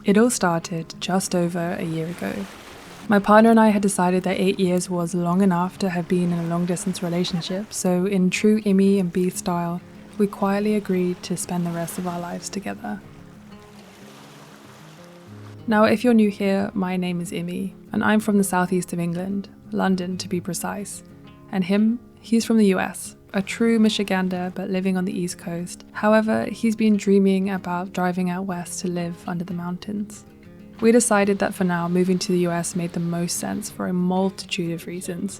It all started just over a year ago. My partner and I had decided that 8 years was long enough to have been in a long-distance relationship, so in true Immy and Bee style, we quietly agreed to spend the rest of our lives together. Now, if you're new here, my name is Immy, and I'm from the southeast of England, London to be precise. And he's from the US, a true Michigander but living on the East Coast. However, he's been dreaming about driving out west to live under the mountains. We decided that for now, moving to the US made the most sense for a multitude of reasons,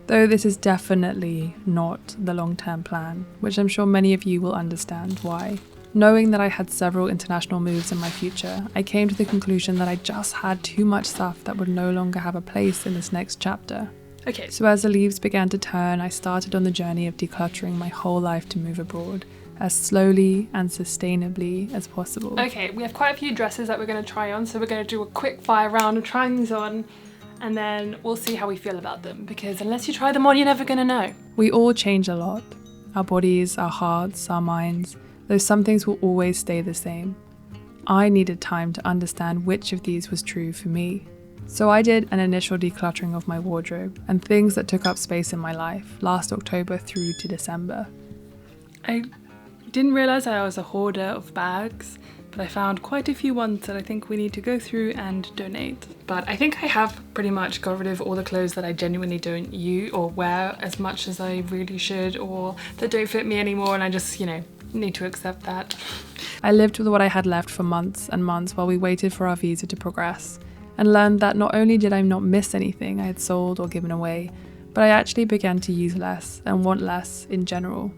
though this is definitely not the long-term plan, which I'm sure many of you will understand why. Knowing that I had several international moves in my future, I came to the conclusion that I just had too much stuff that would no longer have a place in this next chapter. Okay, so as the leaves began to turn, I started on the journey of decluttering my whole life to move abroad, as slowly and sustainably as possible. Okay, we have quite a few dresses that we're going to try on, so we're going to do a quick fire round of trying these on, and then we'll see how we feel about them, because unless you try them on, you're never going to know. We all change a lot. Our bodies, our hearts, our minds, though some things will always stay the same. I needed time to understand which of these was true for me. So I did an initial decluttering of my wardrobe and things that took up space in my life last October through to December. I didn't realise I was a hoarder of bags, but I found quite a few ones that I think we need to go through and donate. But I think I have pretty much got rid of all the clothes that I genuinely don't use or wear as much as I really should, or that don't fit me anymore, and I just, need to accept that. I lived with what I had left for months and months while we waited for our visa to progress, and learned that not only did I not miss anything I had sold or given away, but I actually began to use less and want less in general.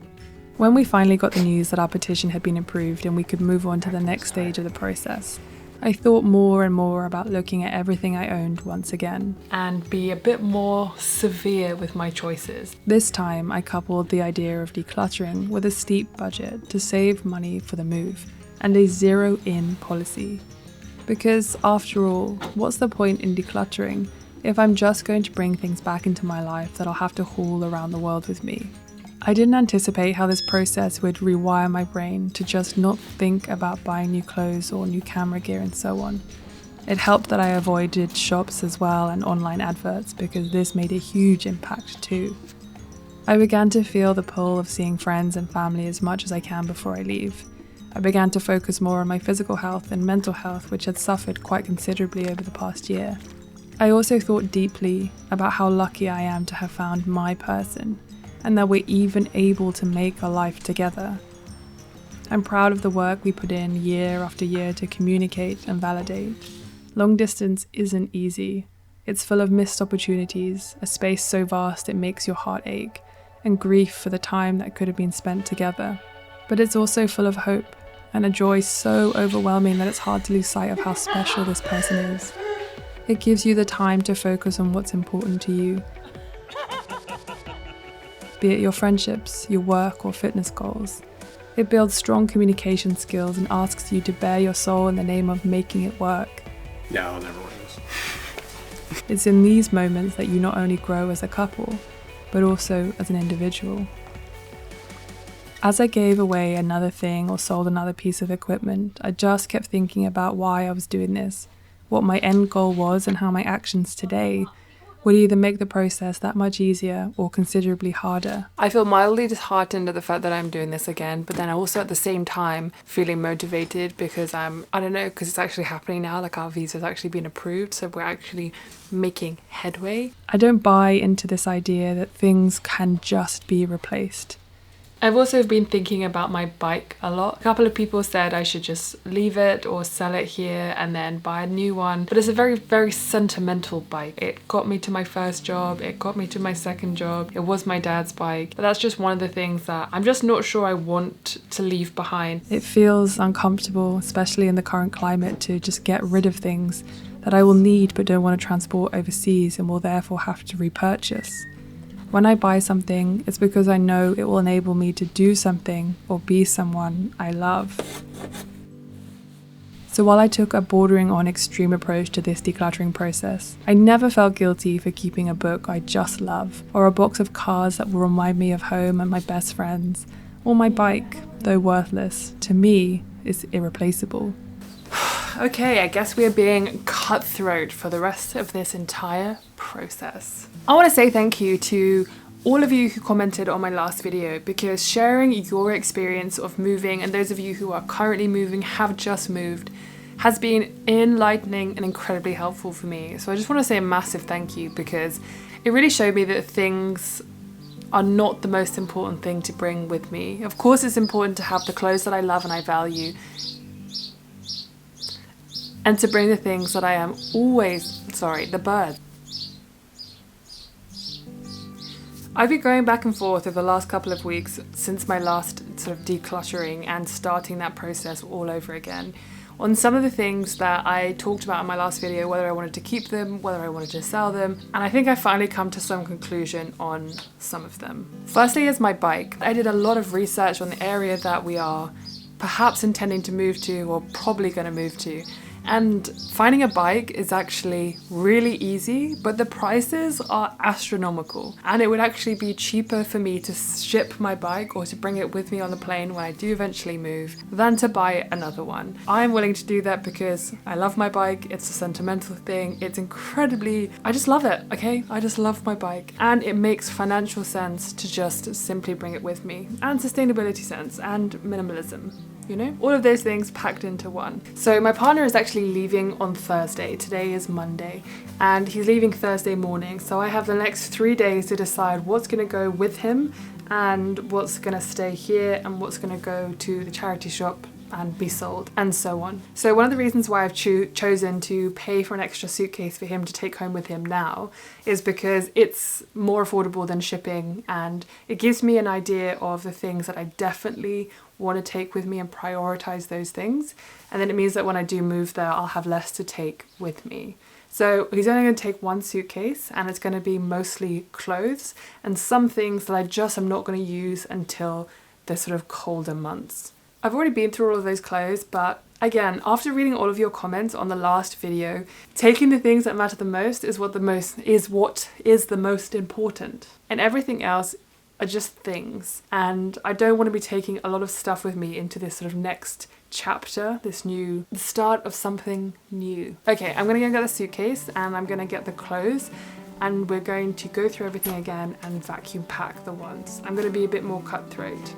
When we finally got the news that our petition had been approved and we could move on to the next stage of the process, I thought more and more about looking at everything I owned once again and be a bit more severe with my choices. This time I coupled the idea of decluttering with a steep budget to save money for the move and a zero-in policy. Because after all, what's the point in decluttering if I'm just going to bring things back into my life that I'll have to haul around the world with me? I didn't anticipate how this process would rewire my brain to just not think about buying new clothes or new camera gear and so on. It helped that I avoided shops as well and online adverts, because this made a huge impact too. I began to feel the pull of seeing friends and family as much as I can before I leave. I began to focus more on my physical health and mental health, which had suffered quite considerably over the past year. I also thought deeply about how lucky I am to have found my person, and that we're even able to make a life together. I'm proud of the work we put in year after year to communicate and validate. Long distance isn't easy. It's full of missed opportunities, a space so vast it makes your heart ache, and grief for the time that could have been spent together. But it's also full of hope, and a joy so overwhelming that it's hard to lose sight of how special this person is. It gives you the time to focus on what's important to you, be it your friendships, your work, or fitness goals. It builds strong communication skills and asks you to bare your soul in the name of making it work. Yeah, I'll never wear this. It's in these moments that you not only grow as a couple, but also as an individual. As I gave away another thing or sold another piece of equipment, I just kept thinking about why I was doing this, what my end goal was, and how my actions today would either make the process that much easier or considerably harder. I feel mildly disheartened at the fact that I'm doing this again, but then also at the same time feeling motivated because because it's actually happening now, like our visa's actually been approved, so we're actually making headway. I don't buy into this idea that things can just be replaced. I've also been thinking about my bike a lot. A couple of people said I should just leave it or sell it here and then buy a new one. But it's a very, very sentimental bike. It got me to my first job. It got me to my second job. It was my dad's bike. But that's just one of the things that I'm just not sure I want to leave behind. It feels uncomfortable, especially in the current climate, to just get rid of things that I will need but don't want to transport overseas and will therefore have to repurchase. When I buy something, it's because I know it will enable me to do something or be someone I love. So while I took a bordering on extreme approach to this decluttering process, I never felt guilty for keeping a book I just love, or a box of cards that will remind me of home and my best friends, or my bike, though worthless, to me is irreplaceable. Okay, I guess we are being cutthroat for the rest of this entire process. I want to say thank you to all of you who commented on my last video, because sharing your experience of moving, and those of you who are currently moving, have just moved, has been enlightening and incredibly helpful for me. So I just want to say a massive thank you, because it really showed me that things are not the most important thing to bring with me. Of course, it's important to have the clothes that I love and I value, and to bring the things that I am always, the bird. I've been going back and forth over the last couple of weeks since my last sort of decluttering and starting that process all over again on some of the things that I talked about in my last video, whether I wanted to keep them, whether I wanted to sell them, and I think I finally come to some conclusion on some of them. Firstly is my bike. I did a lot of research on the area that we are perhaps intending to move to, or probably going to move to. And finding a bike is actually really easy, but the prices are astronomical. And it would actually be cheaper for me to ship my bike or to bring it with me on the plane when I do eventually move than to buy another one. I'm willing to do that because I love my bike. It's a sentimental thing. It's incredibly, I just love it, okay? I just love my bike. And it makes financial sense to just simply bring it with me, and sustainability sense and minimalism. You know, all of those things packed into one. So my partner is actually leaving on Thursday. Today is Monday, and he's leaving Thursday morning. So I have the next 3 days to decide what's going to go with him and what's going to stay here and what's going to go to the charity shop and be sold, and so on. So one of the reasons why I've chosen to pay for an extra suitcase for him to take home with him now is because it's more affordable than shipping, and it gives me an idea of the things that I definitely want to take with me and prioritize those things. And then it means that when I do move there, I'll have less to take with me. So he's only going to take one suitcase, and it's going to be mostly clothes and some things that I just am not going to use until the sort of colder months. I've already been through all of those clothes, but again, after reading all of your comments on the last video, taking the things that matter the most is what is the most important. And everything else are just things. And I don't want to be taking a lot of stuff with me into this sort of next chapter, the start of something new. Okay, I'm going to go get the suitcase and I'm going to get the clothes, and we're going to go through everything again and vacuum pack the ones. I'm going to be a bit more cutthroat.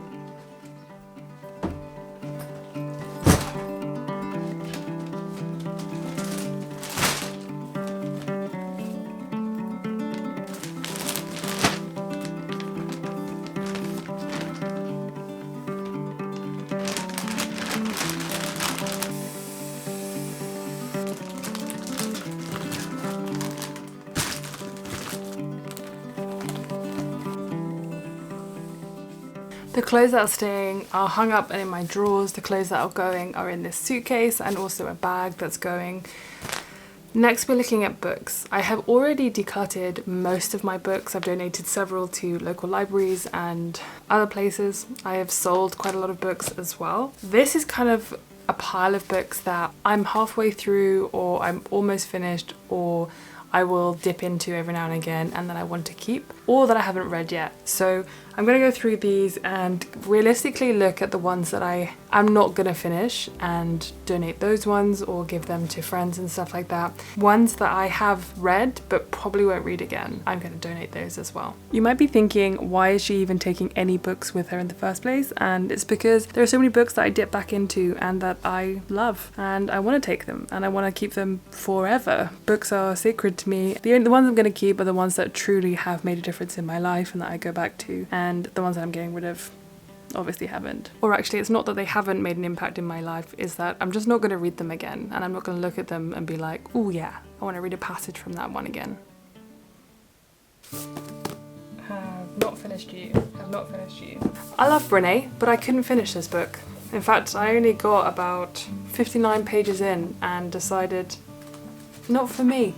The clothes that are staying are hung up and in my drawers. The clothes that are going are in this suitcase and also a bag that's going. Next, we're looking at books. I have already decluttered most of my books. I've donated several to local libraries and other places. I have sold quite a lot of books as well. This is kind of a pile of books that I'm halfway through, or I'm almost finished, or I will dip into every now and again, and then I want to keep, or that I haven't read yet. So I'm going to go through these and realistically look at the ones that I am not going to finish and donate those ones or give them to friends and stuff like that. Ones that I have read but probably won't read again, I'm going to donate those as well. You might be thinking, why is she even taking any books with her in the first place? And it's because there are so many books that I dip back into and that I love, and I want to take them and I want to keep them forever. Books are sacred to me. The ones I'm going to keep are the ones that truly have made a difference in my life and that I go back to, and the ones that I'm getting rid of obviously haven't. Or actually, it's not that they haven't made an impact in my life, is that I'm just not going to read them again, and I'm not going to look at them and be like, oh yeah, I want to read a passage from that one again. Have not finished you. I love Brene, but I couldn't finish this book. In fact, I only got about 59 pages in and decided, not for me.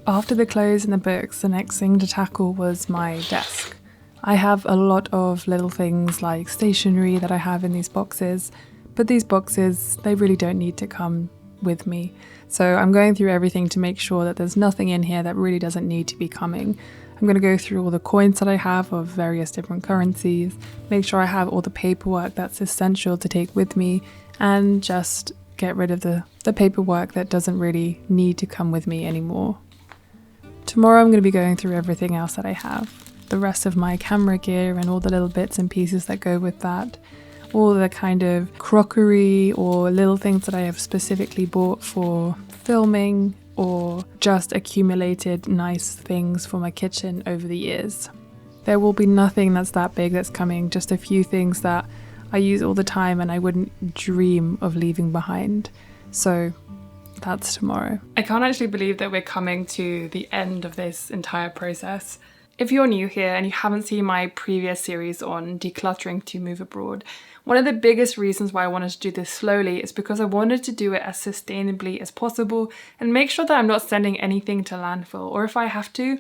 After the clothes and the books, the next thing to tackle was my desk. I have a lot of little things like stationery that I have in these boxes, but these boxes, they really don't need to come with me. So I'm going through everything to make sure that there's nothing in here that really doesn't need to be coming. I'm going to go through all the coins that I have of various different currencies, make sure I have all the paperwork that's essential to take with me, and just get rid of the paperwork that doesn't really need to come with me anymore. Tomorrow I'm going to be going through everything else that I have, the rest of my camera gear and all the little bits and pieces that go with that, all the kind of crockery or little things that I have specifically bought for filming or just accumulated nice things for my kitchen over the years. There will be nothing that's that big that's coming, just a few things that I use all the time and I wouldn't dream of leaving behind. So that's tomorrow. I can't actually believe that we're coming to the end of this entire process. If you're new here and you haven't seen my previous series on decluttering to move abroad, one of the biggest reasons why I wanted to do this slowly is because I wanted to do it as sustainably as possible and make sure that I'm not sending anything to landfill, or if I have to,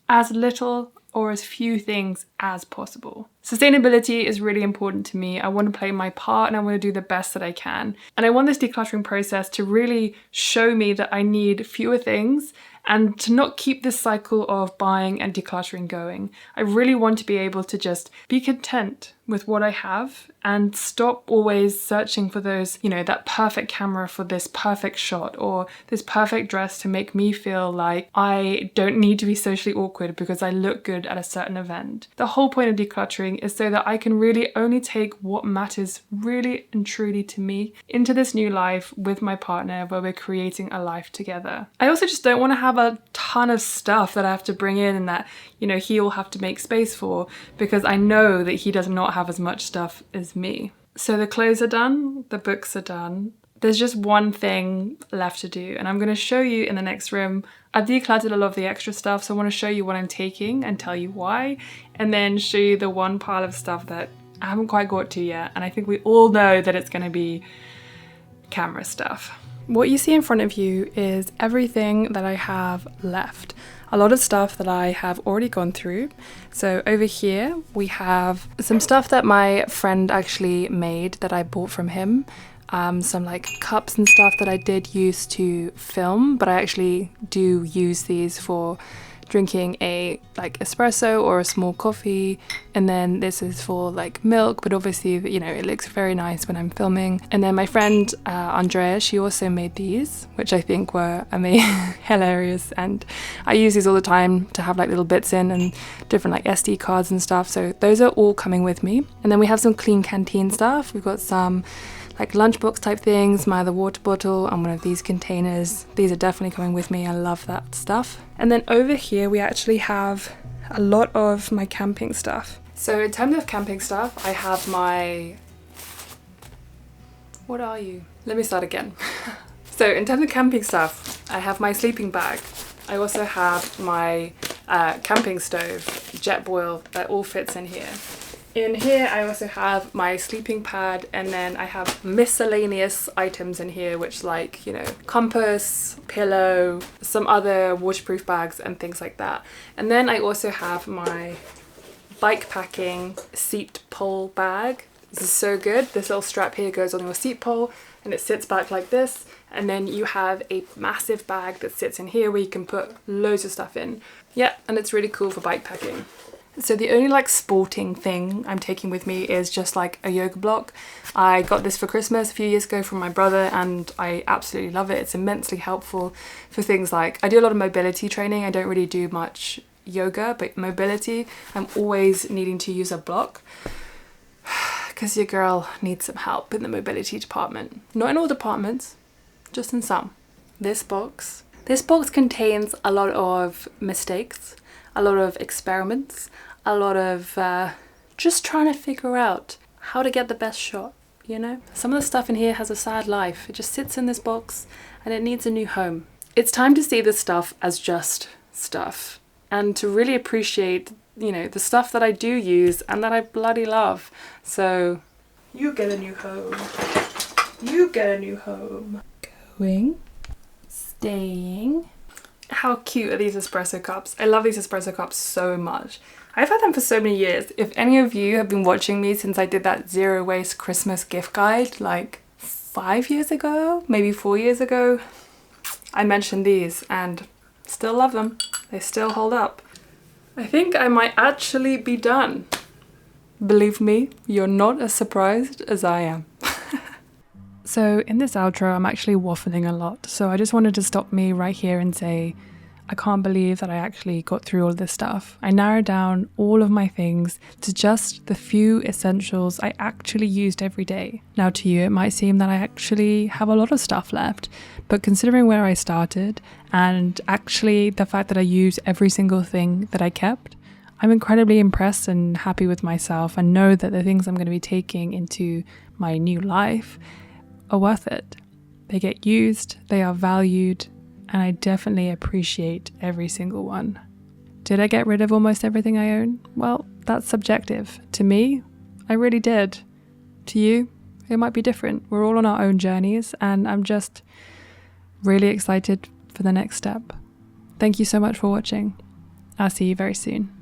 as little or as few things as possible. Sustainability is really important to me. I want to play my part and I want to do the best that I can. And I want this decluttering process to really show me that I need fewer things and to not keep this cycle of buying and decluttering going. I really want to be able to just be content with what I have and stop always searching for those, that perfect camera for this perfect shot or this perfect dress to make me feel like I don't need to be socially awkward because I look good at a certain event. The whole point of decluttering is so that I can really only take what matters really and truly to me into this new life with my partner where we're creating a life together. I also just don't want to have a ton of stuff that I have to bring in and that, he'll have to make space for, because I know that he does not have as much stuff as me. So the clothes are done, the books are done. There's just one thing left to do, and I'm going to show you in the next room. I've decluttered a lot of the extra stuff, so I want to show you what I'm taking and tell you why, and then show you the one pile of stuff that I haven't quite got to yet, and I think we all know that it's going to be camera stuff. What you see in front of you is everything that I have left. A lot of stuff that I have already gone through. So over here we have some stuff that my friend actually made that I bought from him. Some like cups and stuff that I did use to film, but I actually do use these for drinking a like espresso or a small coffee, and then this is for like milk, but obviously it looks very nice when I'm filming. And then my friend Andrea, she also made these, which I think were hilarious, and I use these all the time to have like little bits in and different like SD cards and stuff, so those are all coming with me. And then we have some clean canteen stuff. We've got some like lunchbox type things, my other water bottle and one of these containers. These are definitely coming with me. I love that stuff. And then over here we actually have a lot of my camping stuff. So in terms of camping stuff, I have my... What are you? Let me start again. So in terms of camping stuff, I have my sleeping bag. I also have my camping stove, Jetboil, that all fits in here. In here I also have my sleeping pad, and then I have miscellaneous items in here, which like, compass, pillow, some other waterproof bags and things like that. And then I also have my bike packing seat pole bag. This is so good. This little strap here goes on your seat pole and it sits back like this. And then you have a massive bag that sits in here where you can put loads of stuff in. Yeah, and it's really cool for bike packing. So the only like sporting thing I'm taking with me is just like a yoga block. I got this for Christmas a few years ago from my brother and I absolutely love it. It's immensely helpful for things like, I do a lot of mobility training. I don't really do much yoga, but mobility, I'm always needing to use a block because your girl needs some help in the mobility department. Not in all departments, just in some. This box contains a lot of mistakes, a lot of experiments, a lot of just trying to figure out how to get the best shot, Some of the stuff in here has a sad life. It just sits in this box and it needs a new home. It's time to see this stuff as just stuff and to really appreciate, the stuff that I do use and that I bloody love. So you get a new home. You get a new home. Going, staying. How cute are these espresso cups? I love these espresso cups so much. I've had them for so many years. If any of you have been watching me since I did that zero waste Christmas gift guide like 5 years ago, maybe 4 years ago, I mentioned these and still love them. They still hold up. I think I might actually be done. Believe me, you're not as surprised as I am. So in this outro, I'm actually waffling a lot. So I just wanted to stop me right here and say, I can't believe that I actually got through all this stuff. I narrowed down all of my things to just the few essentials I actually used every day. Now to you, it might seem that I actually have a lot of stuff left, but considering where I started and actually the fact that I use every single thing that I kept, I'm incredibly impressed and happy with myself and know that the things I'm going to be taking into my new life are worth it. They get used, they are valued, and I definitely appreciate every single one. Did I get rid of almost everything I own? Well, that's subjective. To me, I really did. To you, it might be different. We're all on our own journeys, and I'm just really excited for the next step. Thank you so much for watching. I'll see you very soon.